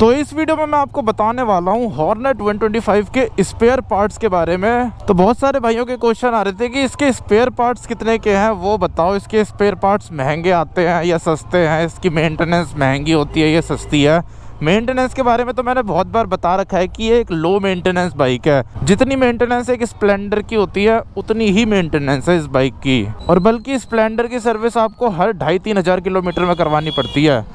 तो इस वीडियो में मैं आपको बताने वाला हूँ हॉर्नेट 125 के स्पेयर पार्ट्स के बारे में। तो बहुत सारे भाइयों के क्वेश्चन आ रहे थे कि इसके स्पेयर पार्ट्स कितने के हैं, वो बताओ। इसके स्पेयर पार्ट्स महंगे आते हैं या सस्ते हैं, इसकी मेंटेनेंस महंगी होती है या सस्ती है। मेंटेनेंस के बारे में तो मैंने बहुत बार बता रखा है कि ये एक लो मेंटेनेंस बाइक है। जितनी मेंटेनेंस एक स्प्लेंडर की होती है उतनी ही मेंटेनेंस है इस बाइक की, और बल्कि स्प्लेंडर की सर्विस आपको हर 2,500-3 हज़ार किलोमीटर में करवानी पड़ती है।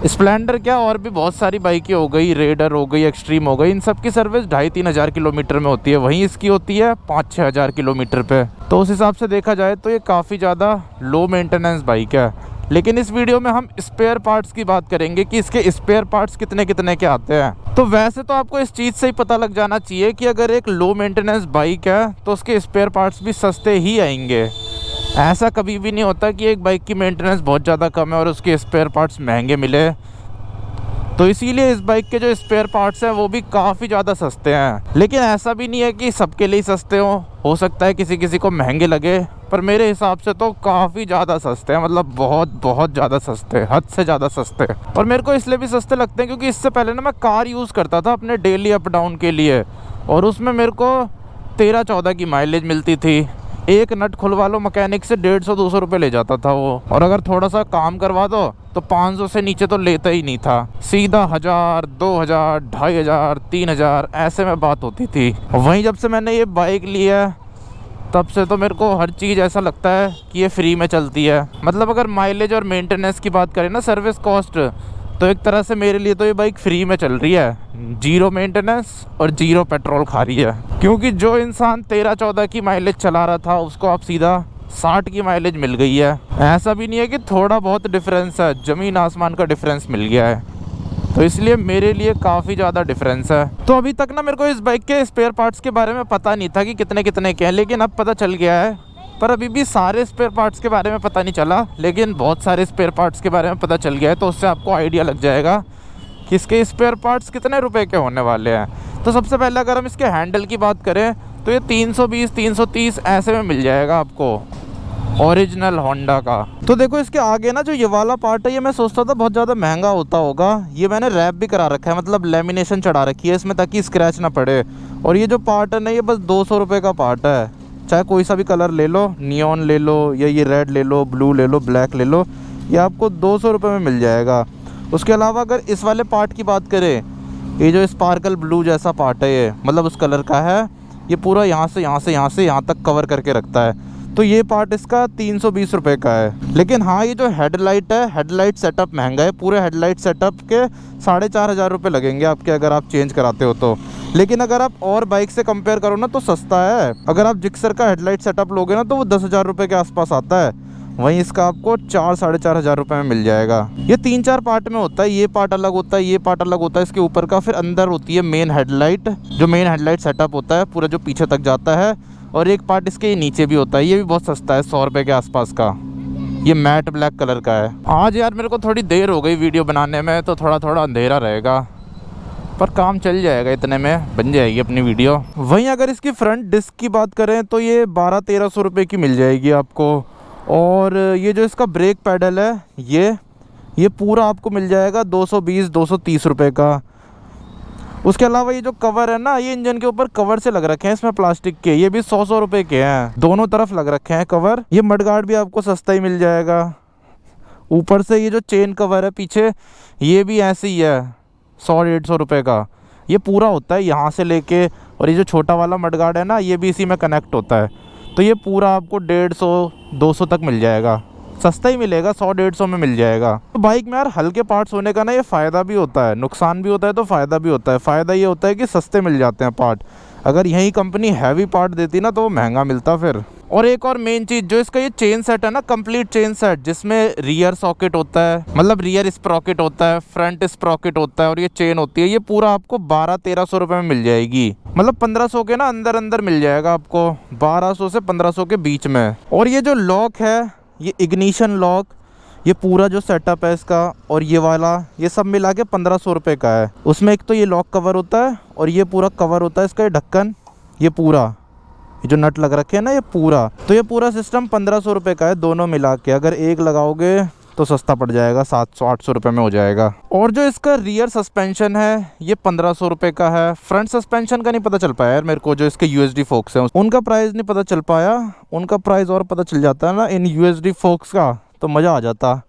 स्प्लेंडर क्या, और भी बहुत सारी बाइकें हो गई, रेडर हो गई, एक्सट्रीम हो गई, इन सब की सर्विस 2,500-3 हज़ार किलोमीटर में होती है। वहीं इसकी होती है 5-6 हज़ार किलोमीटर पे। तो उस हिसाब से देखा जाए तो ये काफ़ी ज़्यादा लो मेंटेनेंस बाइक है। लेकिन इस वीडियो में हम स्पेयर पार्ट्स की बात करेंगे कि इसके स्पेयर पार्ट्स कितने कितने के आते हैं। तो वैसे तो आपको इस चीज़ से ही पता लग जाना चाहिए कि अगर एक लो मेंटेनेंस बाइक है तो उसके स्पेयर पार्ट्स भी सस्ते ही आएंगे। ऐसा कभी भी नहीं होता कि एक बाइक की मेंटेनेंस बहुत ज़्यादा कम है और उसके स्पेयर पार्ट्स महंगे मिले। तो इसीलिए इस बाइक के जो स्पेयर पार्ट्स हैं वो भी काफ़ी ज़्यादा सस्ते हैं। लेकिन ऐसा भी नहीं है कि सबके लिए सस्ते हो सकता है किसी किसी को महंगे लगे, पर मेरे हिसाब से तो काफ़ी ज़्यादा सस्ते हैं। मतलब बहुत बहुत ज़्यादा सस्ते, हद से ज़्यादा सस्ते। और मेरे को इसलिए भी सस्ते लगते हैं क्योंकि इससे पहले ना मैं कार यूज़ करता था अपने डेली अप डाउन के लिए, और उसमें मेरे को 13-14 की माइलेज मिलती थी। एक नट खुलवा लो मैकेनिक से 150-200 रुपये ले जाता था वो, और अगर थोड़ा सा काम करवा दो तो 500 से नीचे तो लेता ही नहीं था। सीधा 1,000, 2,000, 2,500, 3,000 ऐसे में बात होती थी। वहीं जब से मैंने ये बाइक ली है तब से तो मेरे को हर चीज़ ऐसा लगता है कि ये फ्री में चलती है। मतलब अगर माइलेज और मेंटेनेंस की बात करें ना, सर्विस कॉस्ट, तो एक तरह से मेरे लिए तो ये बाइक फ्री में चल रही है। 0 मेंटेनेंस और 0 पेट्रोल खा रही है। क्योंकि जो इंसान 13-14 की माइलेज चला रहा था उसको आप सीधा 60 की माइलेज मिल गई है। ऐसा भी नहीं है कि थोड़ा बहुत डिफरेंस है, ज़मीन आसमान का डिफरेंस मिल गया है। तो इसलिए मेरे लिए काफ़ी ज़्यादा डिफरेंस है। तो अभी तक ना मेरे को इस बाइक के स्पेयर पार्ट्स के बारे में पता नहीं था कि कितने कितने के हैं, लेकिन अब पता चल गया है। पर अभी भी सारे स्पेयर पार्ट्स के बारे में पता नहीं चला, लेकिन बहुत सारे स्पेयर पार्ट्स के बारे में पता चल गया है। तो उससे आपको आइडिया लग जाएगा कि इसके स्पेयर पार्ट्स कितने रुपए के होने वाले हैं। तो सबसे पहले अगर हम इसके हैंडल की बात करें तो ये 320-330 ऐसे में मिल जाएगा आपको, ओरिजिनल होंडा का। तो देखो इसके आगे ना जो ये वाला पार्ट है, ये मैं सोचता था बहुत ज़्यादा महंगा होता होगा। ये मैंने रैप भी करा रखा है, मतलब लेमिनेशन चढ़ा रखी है इसमें ताकि स्क्रैच ना पड़े। और ये जो पार्ट है ना, ये बस 200 रुपये का पार्ट है। चाहे कोई सा भी कलर ले लो, नियॉन ले लो या ये रेड ले लो, ब्लू ले लो, ब्लैक ले लो, ये आपको 200 रुपये में मिल जाएगा। उसके अलावा अगर इस वाले पार्ट की बात करें, ये जो स्पार्कल ब्लू जैसा पार्ट है, ये मतलब उस कलर का है, ये पूरा यहाँ से यहाँ तक कवर करके रखता है। तो ये पार्ट इसका 320 रुपये का है। लेकिन हाँ, ये जो हेडलाइट है, हेडलाइट सेटअप महंगा है। पूरे हेडलाइट सेटअप के 4,500 रुपये लगेंगे आपके अगर आप चेंज कराते हो तो। लेकिन अगर आप और बाइक से कंपेयर करो ना तो सस्ता है। अगर आप जिक्सर का हेडलाइट सेटअप लोगे ना तो वो 10,000 रुपये के आसपास आता है। वहीं इसका आपको 4-4,500 हज़ार रुपये में मिल जाएगा। ये 3-4 पार्ट में होता है। ये पार्ट अलग होता है, ये पार्ट अलग होता है इसके ऊपर का। फिर अंदर होती है मेन हेडलाइट, जो मेन हेडलाइट सेटअप होता है पूरा, जो पीछे तक जाता है। और एक पार्ट इसके नीचे भी होता है। ये भी बहुत सस्ता है, 100 रुपये के आसपास का। ये मैट ब्लैक कलर का है। आज यार मेरे को थोड़ी देर हो गई वीडियो बनाने में, तो थोड़ा थोड़ा अंधेरा रहेगा, पर काम चल जाएगा, इतने में बन जाएगी अपनी वीडियो। वहीं अगर इसकी फ्रंट डिस्क की बात करें तो ये 1200-1300 रुपये की मिल जाएगी आपको। और ये जो इसका ब्रेक पैडल है, ये पूरा आपको मिल जाएगा 220-230 रुपये का। उसके अलावा ये जो कवर है ना, ये इंजन के ऊपर कवर से लग रखे हैं इसमें प्लास्टिक के, ये भी 100-100 रुपये के हैं। दोनों तरफ लग रखे हैं कवर। ये मडगार्ड भी आपको सस्ता ही मिल जाएगा। ऊपर से ये जो चेन कवर है पीछे, ये भी ऐसे ही है, 100-150 रुपये का। ये पूरा होता है यहाँ से लेके, और ये जो छोटा वाला मडगार्ड है ना, ये भी इसी में कनेक्ट होता है। तो ये पूरा आपको 150-200 तक मिल जाएगा। सस्ता ही मिलेगा, 100-150 में मिल जाएगा। तो बाइक में यार हल्के पार्ट्स होने का ना ये फ़ायदा भी होता है, नुकसान भी होता है, तो फ़ायदा भी होता है। फ़ायदा ये होता है कि सस्ते मिल जाते हैं पार्ट। अगर यही कंपनी हैवी पार्ट देती ना तो वो महंगा मिलता फिर। और एक और मेन चीज़, जो इसका ये चेन सेट है ना, कंप्लीट चेन सेट, जिसमें रियर सॉकेट होता है, मतलब रियर स्प्रॉकेट होता है, फ्रंट स्प्रॉकेट होता है, और ये चेन होती है, ये पूरा आपको 1200-1300 रुपये में मिल जाएगी। मतलब 1500 के ना अंदर मिल जाएगा आपको, 1200 से 1500 के बीच में। और ये जो लॉक है, ये इग्निशन लॉक, ये पूरा जो सेटअप है इसका, और ये वाला, ये सब मिला के 1500 रुपये का है। उसमें एक तो ये लॉक कवर होता है, और ये पूरा कवर होता है इसका, ये ढक्कन, ये पूरा, ये जो नट लग रखे हैं ना, ये पूरा। तो ये पूरा सिस्टम 1500 रुपये का है दोनों मिला के। अगर एक लगाओगे तो सस्ता पड़ जाएगा, 700-800 रुपये में हो जाएगा। और जो इसका रियर सस्पेंशन है ये 1500 रुपये का है। फ्रंट सस्पेंशन का नहीं पता चल पाया यार मेरे को, जो इसके यूएसडी फोक्स हैं उनका प्राइस नहीं पता चल पाया। उनका प्राइस और पता चल जाता है ना इन यूएसडी फोक्स का तो मज़ा आ जाता,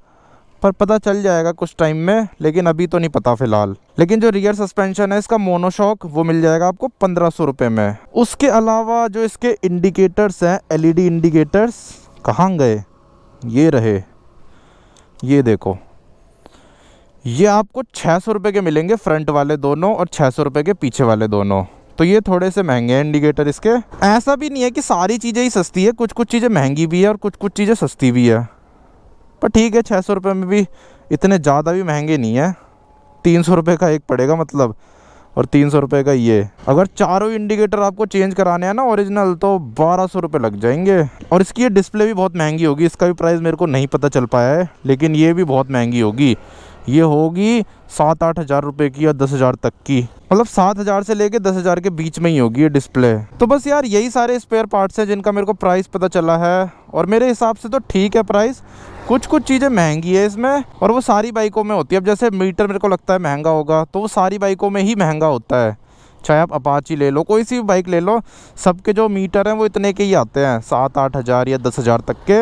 पर पता चल जाएगा कुछ टाइम में, लेकिन अभी तो नहीं पता फ़िलहाल। लेकिन जो रियर सस्पेंशन है इसका मोनोशॉक वो मिल जाएगा आपको 1500 रुपये में। उसके अलावा जो इसके इंडिकेटर्स हैं एलईडी इंडिकेटर्स, कहाँ गए, ये रहे, ये देखो, ये आपको 600 रुपये के मिलेंगे फ्रंट वाले दोनों और 600 रुपये के पीछे वाले दोनों। तो ये थोड़े से महंगे हैं इंडिकेटर इसके। ऐसा भी नहीं है कि सारी चीज़ें ही सस्ती है, कुछ कुछ चीज़ें महंगी भी है और कुछ कुछ चीज़ें सस्ती भी है, पर ठीक है 600 रुपये में भी इतने ज़्यादा भी महंगे नहीं है। 300 रुपये का एक पड़ेगा मतलब, और 300 रुपये का ये। अगर चारों इंडिकेटर आपको चेंज कराने हैं ना ओरिजिनल, तो 1200 रुपये लग जाएंगे। और इसकी ये डिस्प्ले भी बहुत महंगी होगी, इसका भी प्राइस मेरे को नहीं पता चल पाया है, लेकिन ये भी बहुत महंगी होगी। ये होगी 7-8 हज़ार रुपये की या 10 हज़ार तक की, मतलब 7 हज़ार से लेके 10 हज़ार के बीच में ही होगी ये डिस्प्ले। तो बस यार यही सारे स्पेयर पार्ट्स हैं जिनका मेरे को प्राइस पता चला है, और मेरे हिसाब से तो ठीक है प्राइस। कुछ कुछ चीज़ें महंगी है इसमें, और वो सारी बाइकों में होती है। अब जैसे मीटर मेरे को लगता है महंगा होगा, तो वो सारी बाइकों में ही महंगा होता है। चाहे आप अपाची ले लो, कोई सी भी बाइक ले लो, सबके जो मीटर हैं वो इतने के ही आते हैं, 7-8 हज़ार या 10 हज़ार तक के।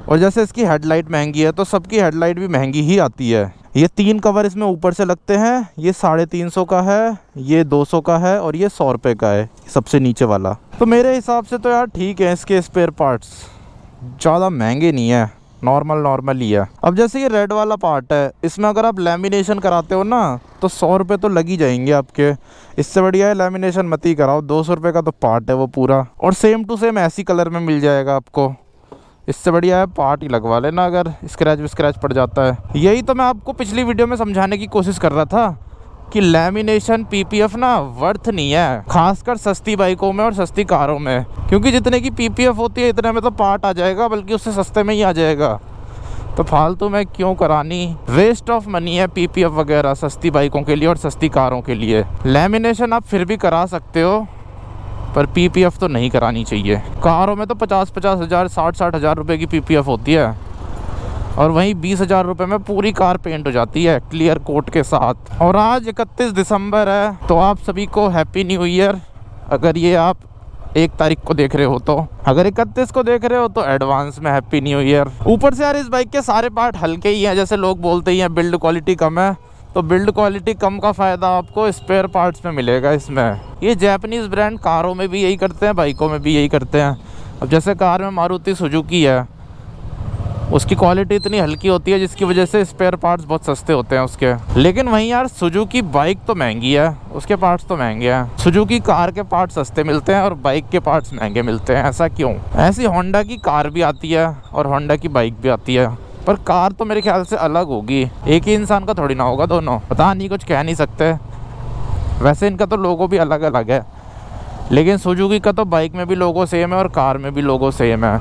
और जैसे इसकी हेडलाइट महंगी है तो सबकी हेडलाइट भी महंगी ही आती है। ये 3 कवर इसमें ऊपर से लगते हैं, ये 350 का है, ये 200 का है, और ये 100 रुपये का है सबसे नीचे वाला। तो मेरे हिसाब से तो यार ठीक है, इसके स्पेयर पार्ट्स ज़्यादा महंगे नहीं है, नॉर्मल ही है। अब जैसे ये रेड वाला पार्ट है, इसमें अगर आप लैमिनेशन कराते हो ना तो 100 रुपये तो लग ही जाएंगे आपके। इससे बढ़िया है लैमिनेशन मत ही कराओ, 200 रुपये का तो पार्ट है वो पूरा, और सेम टू सेम ऐसी कलर में मिल जाएगा आपको। इससे बढ़िया है पार्ट ही लगवा लेना अगर स्क्रैच पड़ जाता है। यही तो मैं आपको पिछली वीडियो में समझाने की कोशिश कर रहा था कि लैमिनेशन पीपीएफ ना वर्थ नहीं है, खासकर सस्ती बाइकों में और सस्ती कारों में, क्योंकि जितने की पीपीएफ होती है इतने में तो पार्ट आ जाएगा, बल्कि उससे सस्ते में ही आ जाएगा। तो फालतू में क्यों करानी, वेस्ट ऑफ मनी है पीपीएफ वगैरह सस्ती बाइकों के लिए और सस्ती कारों के लिए। लैमिनेशन आप फिर भी करा सकते हो, पर पीपीएफ तो नहीं करानी चाहिए। कारों में तो 50-50 हज़ार 60-60 हज़ार रुपये की पीपीएफ होती है, और वहीं 20 हज़ार रुपये में पूरी कार पेंट हो जाती है क्लियर कोट के साथ। और आज 31 दिसंबर है, तो आप सभी को हैप्पी न्यू ईयर। अगर ये आप 1 तारीख को देख रहे हो, तो अगर 31 को देख रहे हो तो एडवांस में हैप्पी न्यू ईयर। ऊपर से यार इस बाइक के सारे पार्ट हल्के ही हैं, जैसे लोग बोलते ही हैं बिल्ड क्वालिटी कम है, तो बिल्ड क्वालिटी कम का फ़ायदा आपको स्पेयर पार्ट्स में मिलेगा इसमें। ये जापानीज़ ब्रांड कारों में भी यही करते हैं, बाइकों में भी यही करते हैं। अब जैसे कार में मारुति सुजुकी है, उसकी क्वालिटी इतनी हल्की होती है जिसकी वजह से स्पेयर पार्ट्स बहुत सस्ते होते हैं उसके। लेकिन वहीं यार सुजुकी बाइक तो महंगी है, उसके पार्ट्स तो महंगे हैं। सुजुकी कार के पार्ट्स सस्ते मिलते हैं और बाइक के पार्ट्स महंगे मिलते हैं, ऐसा क्यों? ऐसी होंडा की कार भी आती है और होंडा की बाइक भी आती है, पर कार तो मेरे ख्याल से अलग होगी, एक ही इंसान का थोड़ी ना होगा दोनों, पता नहीं, कुछ कह नहीं सकते। वैसे इनका तो लोगो भी अलग अलग है, लेकिन सुजुकी का तो बाइक में भी लोगो सेम है और कार में भी लोगो सेम है,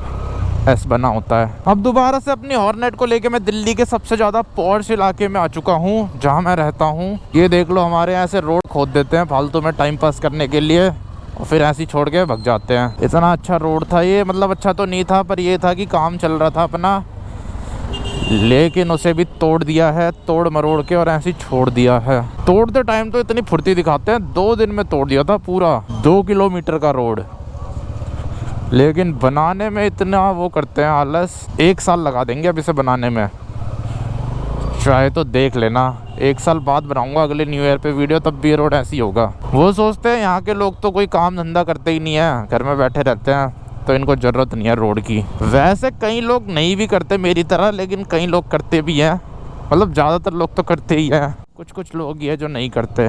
एस बना होता है। अब दोबारा से अपनी हॉर्नेट को लेके मैं दिल्ली के सबसे ज़्यादा पॉश इलाके में आ चुका हूँ, जहाँ मैं रहता हूँ। ये देख लो, हमारे यहाँ से रोड खोद देते हैं फालतू में टाइम पास करने के लिए, और फिर ऐसे ही छोड़ के भग जाते हैं। इतना अच्छा रोड था ये, मतलब अच्छा तो नहीं था, पर ये था कि काम चल रहा था अपना, लेकिन उसे भी तोड़ दिया है, तोड़ मरोड़ के, और ऐसे ही छोड़ दिया है। तोड़ते टाइम तो इतनी फुर्ती दिखाते हैं, 2 दिन में तोड़ दिया था पूरा 2 किलोमीटर का रोड, लेकिन बनाने में इतना वो करते हैं आलस। 1 साल लगा देंगे अब इसे बनाने में, चाहे तो देख लेना। 1 साल बाद बनाऊंगा अगले न्यू ईयर पे वीडियो, तब भी ये रोड ऐसी होगा। वो सोचते हैं यहाँ के लोग तो कोई काम धंधा करते ही नहीं है, घर में बैठे रहते हैं, तो इनको ज़रूरत नहीं है रोड की। वैसे कई लोग नहीं भी करते मेरी तरह, लेकिन कई लोग करते भी हैं, मतलब ज़्यादातर लोग तो करते ही हैं, कुछ लोग ही है जो नहीं करते।